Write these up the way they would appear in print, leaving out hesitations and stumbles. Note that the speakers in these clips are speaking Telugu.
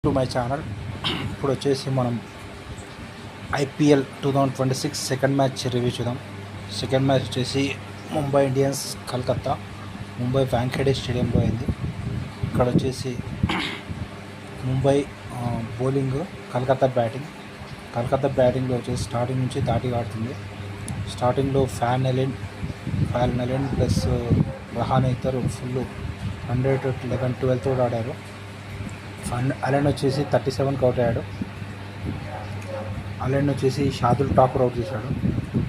To my channel. ఇప్పుడు వచ్చేసి మనం ఐపీఎల్ 2026 సెకండ్ మ్యాచ్ రివ్యూ చూద్దాం. సెకండ్ మ్యాచ్ వచ్చేసి ముంబై ఇండియన్స్ కలకత్తా ముంబై వాంఖేడే స్టేడియంలో అయింది. ఇక్కడ వచ్చేసి ముంబై బౌలింగ్, కలకత్తా బ్యాటింగ్లో వచ్చేసి స్టార్టింగ్ నుంచి ధాటిగా ఆడుతుంది. స్టార్టింగ్లో ఫ్యాన్ ఎలెన్ ప్లస్ రహానే ఇద్దరు ఫుల్ 100, 11, 12 తోడు ఆడారు. అలెన్ వచ్చేసి 37కి అవుట్ అయ్యాడు. అలెన్ వచ్చేసి షాదుల్ ఠాకూర్ అవుట్ చేశాడు.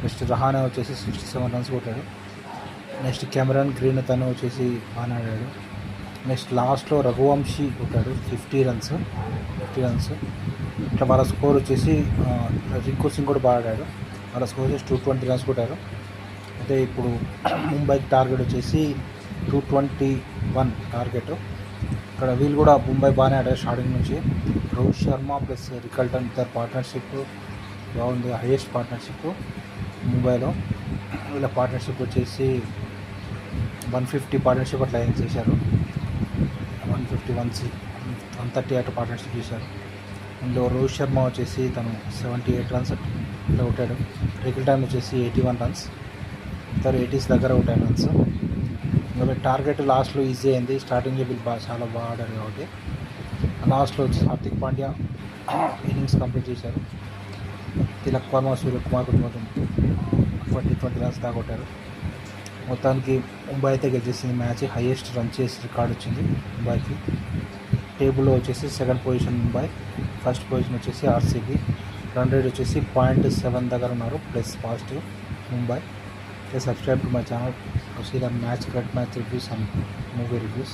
నెక్స్ట్ రహానే వచ్చేసి 67 రన్స్ కొట్టాడు. నెక్స్ట్ కెమెరాన్ గ్రీన్ తను వచ్చేసి బాగా ఆడాడు. నెక్స్ట్ లాస్ట్లో రఘువంశీ కొట్టాడు 50 రన్స్. ఇట్లా వాళ్ళ స్కోర్ వచ్చేసి రింకు సింగ్ కూడా బాగా ఆడాడు. వాళ్ళ స్కోర్ వచ్చేసి 220 రన్స్ కొట్టారు. అయితే ఇప్పుడు ముంబైకి టార్గెట్ వచ్చేసి 221 టార్గెట్. ఇక్కడ వీళ్ళు కూడా ముంబై బాగానే ఆడారు స్టార్టింగ్ నుంచి. రోహిత్ శర్మ ప్లస్ రికల్టన్ ఇద్దరు పార్ట్నర్షిప్ బాగుంది, హైయెస్ట్ పార్ట్నర్షిప్ ముంబైలో. వీళ్ళ పార్ట్నర్షిప్ వచ్చేసి 150 పార్ట్నర్షిప్ అట్లా ఏం చేశారు. 150, 130 అటు పార్ట్నర్షిప్ చేశారు. ఇందులో రోహిత్ శర్మ వచ్చేసి తను 78 రన్స్ ఇట్లా కొట్టాడు. రికల్టన్ వచ్చేసి 81 రన్స్. ఇద్దరు 80s దగ్గర కొట్టాడు రన్స్. ఇంకా టార్గెట్ లాస్ట్లో ఈజీ అయింది. స్టార్టింగ్లో వీళ్ళు చాలా బాగా ఆడారు కాబట్టి లాస్ట్లో వచ్చి హార్దిక్ పాండ్యా ఇన్నింగ్స్ కంప్లీట్ చేశారు. తిలక్ వర్మ, సూర్యకుమార్ కూడా మొత్తం 20 రన్స్ దాకా కొట్టారు. మొత్తానికి ముంబై అయితే గెలిచేసింది మ్యాచ్. హైయెస్ట్ రన్ చేసి రికార్డ్ వచ్చింది ముంబైకి. టేబుల్లో వచ్చేసి second position Mumbai, first position వచ్చేసి ఆర్సీబీ. రన్ రేట్ వచ్చేసి 0.7 దగ్గర ఉన్నారు, plus positive Mumbai. Please subscribe to my channel to see the match, great match reviews and movie reviews.